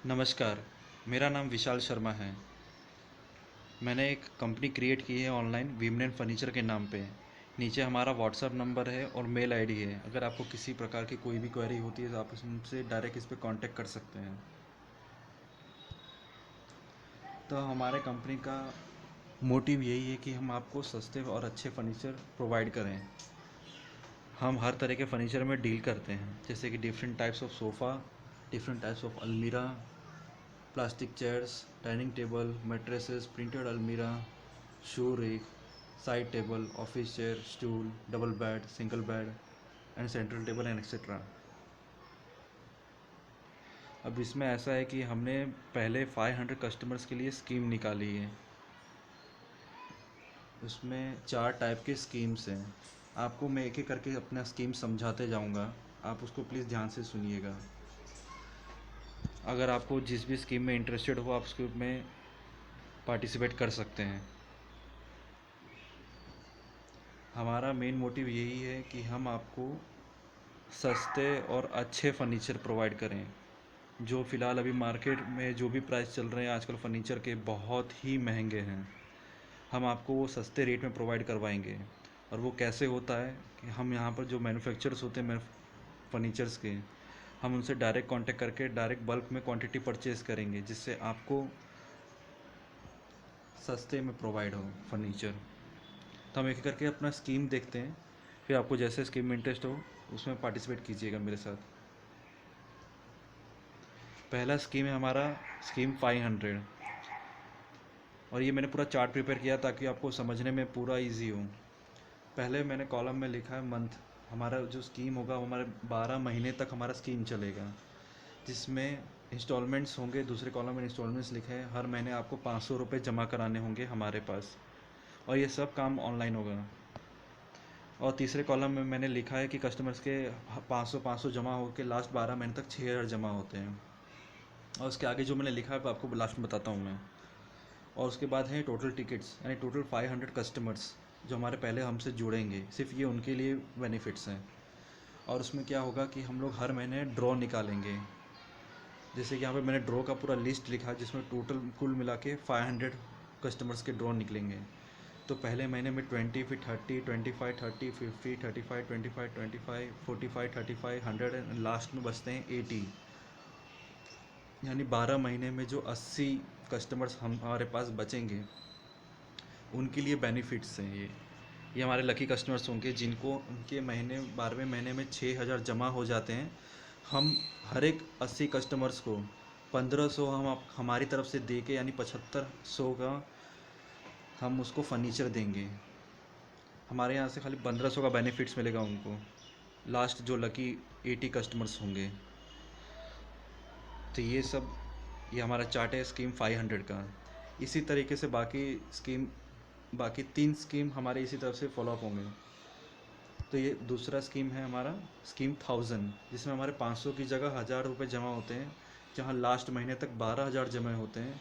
नमस्कार, मेरा नाम विशाल शर्मा है। मैंने एक कंपनी क्रिएट की है ऑनलाइन वीमनेन फर्नीचर के नाम पे। नीचे हमारा व्हाट्सएप नंबर है और मेल आईडी है। अगर आपको किसी प्रकार की कोई भी क्वेरी होती है तो आप हमसे डायरेक्ट इस पे कांटेक्ट कर सकते हैं। तो हमारे कंपनी का मोटिव यही है कि हम आपको सस्ते और अच्छे फर्नीचर प्रोवाइड करें। हम हर तरह के फर्नीचर में डील करते हैं, जैसे कि different types of sofa, different types of अलमीरा, plastic chairs, dining table, mattresses, printed अलमीरा, shoe rack, side table, office chair, stool, double bed, single bed and central table and etcetera. अब इसमें ऐसा है कि हमने पहले 500 कस्टमर्स के लिए स्कीम निकाली है। उसमें 4 टाइप के स्कीम्स हैं। आपको मैं एक एक करके अपना स्कीम समझाते जाऊंगा, आप उसको प्लीज़ ध्यान से सुनिएगा। अगर आपको जिस भी स्कीम में इंटरेस्टेड हो आप उसमें पार्टिसिपेट कर सकते हैं। हमारा मेन मोटिव यही है कि हम आपको सस्ते और अच्छे फर्नीचर प्रोवाइड करें। जो फ़िलहाल अभी मार्केट में जो भी प्राइस चल रहे हैं आजकल फर्नीचर के बहुत ही महंगे हैं, हम आपको वो सस्ते रेट में प्रोवाइड करवाएंगे। और वो कैसे होता है कि हम यहाँ पर जो मैन्युफैक्चरर्स होते हैं फर्नीचर्स के, हम उनसे डायरेक्ट कांटेक्ट करके डायरेक्ट बल्क में क्वांटिटी परचेज़ करेंगे, जिससे आपको सस्ते में प्रोवाइड हो फर्नीचर। तो हम एक एक करके अपना स्कीम देखते हैं, फिर आपको जैसे स्कीम में इंटरेस्ट हो उसमें पार्टिसिपेट कीजिएगा मेरे साथ। पहला स्कीम है हमारा स्कीम 500, और ये मैंने पूरा चार्ट प्रिपेयर किया ताकि आपको समझने में पूरा इजी हो। पहले मैंने कॉलम में लिखा है मंथ। हमारा जो स्कीम होगा वो हमारे 12 महीने तक हमारा स्कीम चलेगा, जिसमें इंस्टॉलमेंट्स होंगे। दूसरे कॉलम में इंस्टॉलमेंट्स लिखे हैं, हर महीने आपको 500 रुपये जमा कराने होंगे हमारे पास, और ये सब काम ऑनलाइन होगा। और तीसरे कॉलम में मैंने लिखा है कि कस्टमर्स के 500 जमा होकर लास्ट 12 महीने तक 6000 जमा होते हैं। और उसके आगे जो मैंने लिखा है वो आपको लास्ट में बताता हूँ मैं। और उसके बाद है टोटल टिकट्स, यानी टोटल 500 कस्टमर्स जो हमारे पहले हमसे जुड़ेंगे, सिर्फ ये उनके लिए बेनिफिट्स हैं। और उसमें क्या होगा कि हम लोग हर महीने ड्रॉ निकालेंगे। जैसे कि यहाँ पे मैंने ड्रॉ का पूरा लिस्ट लिखा, जिसमें टोटल कुल मिला के 500 कस्टमर्स के ड्रॉ निकलेंगे। तो पहले महीने में 20, फिर 30, 25, 30, 50, 35, 25, 25, 45, 35, 100 एंड लास्ट में बचते हैं 80। यानी 12 महीने में जो 80 कस्टमर्स हमारे पास बचेंगे उनके लिए बेनिफिट्स हैं ये हमारे लकी कस्टमर्स होंगे, जिनको उनके महीने 12वें महीने में 6000 जमा हो जाते हैं। हम हर एक 80 कस्टमर्स को 1500 हम हमारी तरफ से दे के, यानी 7500 का हम उसको फर्नीचर देंगे। हमारे यहाँ से खाली 1500 का बेनिफिट्स मिलेगा उनको, लास्ट जो लकी 80 कस्टमर्स होंगे। तो ये हमारा चार्ट है स्कीम 500 का। इसी तरीके से बाकी 3 स्कीम हमारे इसी तरफ से फॉलोअप होंगे। तो ये दूसरा स्कीम है हमारा स्कीम 1000, जिसमें हमारे 500 की जगह 1000 रुपये जमा होते हैं, जहाँ लास्ट महीने तक 12000 जमा होते हैं।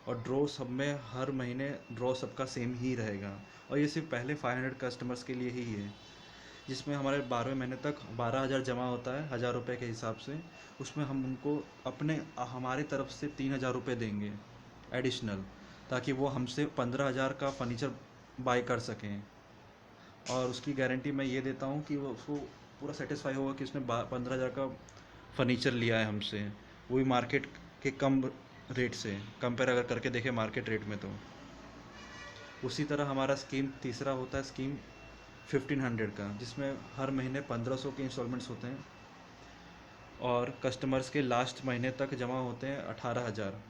और ड्रॉ सब में हर महीने ड्रॉ सबका सेम ही रहेगा, और ये सिर्फ पहले 500 कस्टमर्स के लिए ही है, जिसमें हमारे 12वें महीने तक 12000 जमा होता है 1000 रुपये के हिसाब से। उसमें हम उनको हमारी तरफ से 3000 रुपये देंगे एडिशनल, ताकि वो हमसे 15000 का फर्नीचर बाय कर सकें। और उसकी गारंटी मैं ये देता हूँ कि वो उसको पूरा सेटिस्फाई होगा कि उसने 15000 का फर्नीचर लिया है हमसे, वो भी मार्केट के कम रेट से कंपेयर अगर करके देखें मार्केट रेट में। तो उसी तरह हमारा स्कीम तीसरा होता है स्कीम 1500 का, जिसमें हर महीने 1500 के इंस्टॉलमेंट्स होते हैं, और कस्टमर्स के लास्ट महीने तक जमा होते हैं 18000।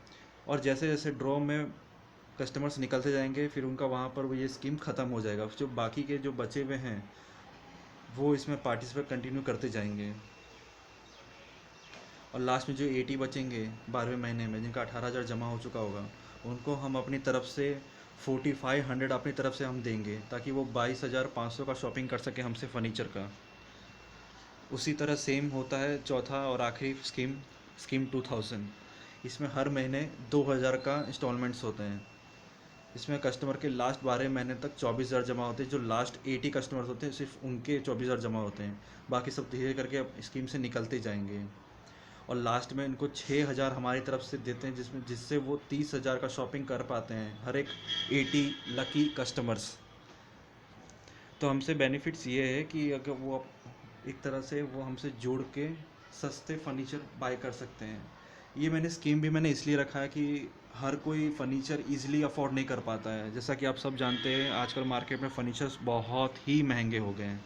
और जैसे जैसे ड्रॉ में कस्टमर्स निकलते जाएंगे, फिर उनका वहाँ पर वो ये स्कीम ख़त्म हो जाएगा। जो बाकी के जो बचे हुए हैं वो इसमें पार्टिसिपेट कंटिन्यू करते जाएंगे, और लास्ट में जो 80 बचेंगे 12वें महीने में, जिनका 18000 जमा हो चुका होगा, उनको हम अपनी तरफ से 4500 अपनी तरफ से हम देंगे, ताकि वो 22500 का शॉपिंग कर सके हमसे फर्नीचर का। उसी तरह सेम होता है चौथा और आखिरी स्कीम, स्कीम 2000। इसमें हर महीने 2000 का इंस्टॉलमेंट्स होते हैं। इसमें कस्टमर के लास्ट 12 महीने तक 24000 जमा होते हैं। जो लास्ट 80 कस्टमर्स होते हैं सिर्फ उनके 24000 जमा होते हैं, बाकी सब धीरे करके अब स्कीम से निकलते जाएंगे। और लास्ट में इनको 6,000 हमारी तरफ से देते हैं, जिससे वो 30,000 का शॉपिंग कर पाते हैं हर एक 80 लकी कस्टमर्स। तो हमसे बेनिफिट्स ये है कि अगर वो एक तरह से वो हमसे जुड़ के सस्ते फर्नीचर बाय कर सकते हैं। ये स्कीम भी मैंने इसलिए रखा है कि हर कोई फर्नीचर इजीली अफोर्ड नहीं कर पाता है। जैसा कि आप सब जानते हैं, आजकल मार्केट में फर्नीचर्स बहुत ही महंगे हो गए हैं।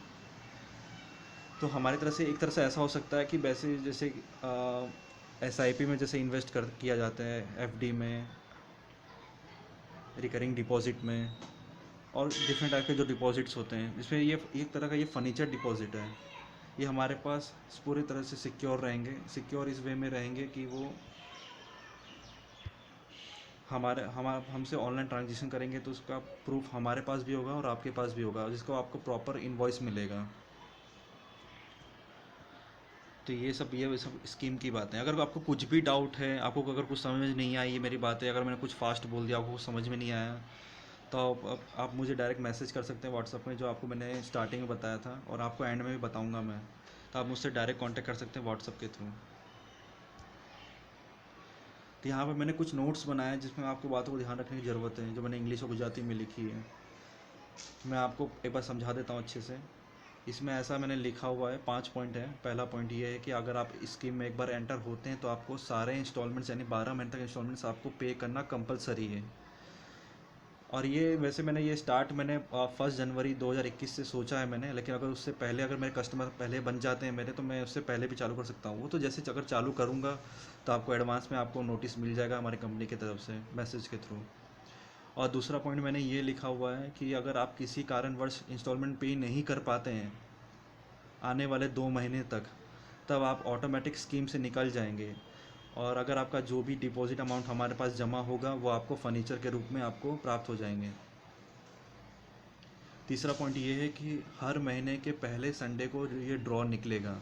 तो हमारी तरह से एक तरह से ऐसा हो सकता है कि वैसे जैसे SIP में जैसे इन्वेस्ट कर किया जाता है, FD में, रिकरिंग डिपॉजिट में, और डिफरेंट टाइप के जो डिपॉजिट्स होते हैं, जिसमें ये एक तरह का ये फर्नीचर डिपॉजिट है। ये हमारे पास पूरी तरह से सिक्योर रहेंगे। सिक्योर इस वे में रहेंगे कि वो हमसे ऑनलाइन ट्रांजेक्शन करेंगे तो उसका प्रूफ हमारे पास भी होगा और आपके पास भी होगा, जिसको आपको प्रॉपर इनवॉइस मिलेगा। तो ये सब स्कीम की बातें हैं। अगर आपको कुछ भी डाउट है, आपको अगर कुछ समझ में नहीं आई ये मेरी बातें, अगर मैंने कुछ फास्ट बोल दिया, आपको कुछ समझ में नहीं आया, तो आप मुझे डायरेक्ट मैसेज कर सकते हैं व्हाट्सअप में, जो आपको मैंने स्टार्टिंग में बताया था और आपको एंड में भी बताऊंगा मैं। तो आप मुझसे डायरेक्ट कांटेक्ट कर सकते हैं व्हाट्सअप के थ्रू। तो यहाँ पर मैंने कुछ नोट्स बनाए हैं जिसमें आपको बातों को ध्यान रखने की ज़रूरत है, जो मैंने इंग्लिश और गुजराती में लिखी है। मैं आपको एक बार समझा देता हूँ अच्छे से। इसमें ऐसा मैंने लिखा हुआ है, 5 पॉइंट है। पहला पॉइंट ये है कि अगर आप इस स्कीम में एक बार एंटर होते हैं तो आपको सारे इंस्टॉलमेंट्स यानी 12 महीने तक इंस्टॉलमेंट्स आपको पे करना कंपलसरी है। और ये वैसे मैंने 1 जनवरी 2021 से सोचा है मैंने, लेकिन अगर उससे पहले अगर मेरे कस्टमर पहले बन जाते हैं मेरे, तो मैं उससे पहले भी चालू कर सकता हूँ। वो तो जैसे अगर चालू करूँगा तो आपको एडवांस में आपको नोटिस मिल जाएगा हमारी कंपनी की तरफ से मैसेज के थ्रू। और दूसरा पॉइंट मैंने ये लिखा हुआ है कि अगर आप किसी कारणवश इंस्टॉलमेंट पे नहीं कर पाते हैं आने वाले 2 महीने तक, तब आप ऑटोमेटिक स्कीम से निकल जाएंगे। और अगर आपका जो भी डिपॉजिट अमाउंट हमारे पास जमा होगा वो आपको फर्नीचर के रूप में आपको प्राप्त हो जाएंगे। तीसरा पॉइंट ये है कि हर महीने के पहले संडे को ये ड्रॉ निकलेगा,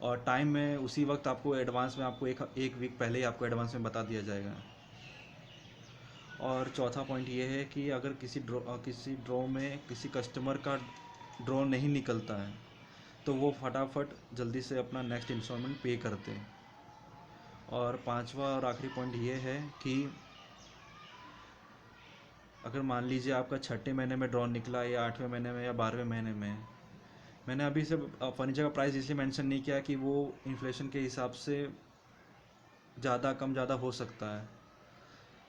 और टाइम में उसी वक्त आपको एडवांस में आपको एक वीक पहले ही आपको एडवांस में बता दिया जाएगा। और चौथा पॉइंट ये है कि अगर किसी ड्रॉ में किसी कस्टमर का ड्रॉ नहीं निकलता है तो वो फटाफट जल्दी से अपना नेक्स्ट इंस्टॉलमेंट पे करते हैं। और पांचवा और आखिरी पॉइंट ये है कि अगर मान लीजिए आपका 6 महीने में ड्रॉ निकला, या 8वें महीने में, या 12वें महीने में, मैंने अभी से फर्नीचर का प्राइस इसलिए मेंशन नहीं किया कि वो इन्फ्लेशन के हिसाब से ज़्यादा कम ज़्यादा हो सकता है।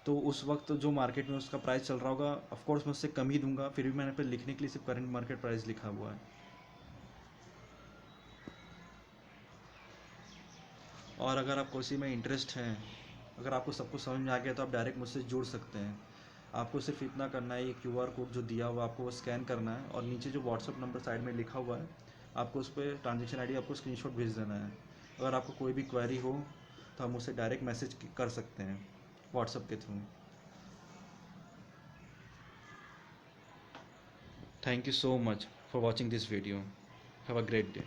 तो उस वक्त जो मार्केट में उसका प्राइस चल रहा होगा, ऑफ कोर्स मैं उससे कम ही दूंगा, फिर भी मैंने पे लिखने के लिए सिर्फ करंट मार्केट प्राइस लिखा हुआ है। और अगर आपको इसी में इंटरेस्ट है, अगर आपको सब कुछ समझ में आ गया, तो आप डायरेक्ट मुझसे जुड़ सकते हैं। आपको सिर्फ इतना करना है, ये QR कोड जो दिया हुआ आपको वो स्कैन करना है, और नीचे जो व्हाट्सअप नंबर साइड में लिखा हुआ है आपको उस पर ट्रांजेक्शन ID आपको स्क्रीनशॉट भेज देना है। अगर आपको कोई भी क्वेरी हो तो आप मुझसे डायरेक्ट मैसेज कर सकते हैं व्हाट्सअप के through. Thank you so much for watching this video. Have a great day.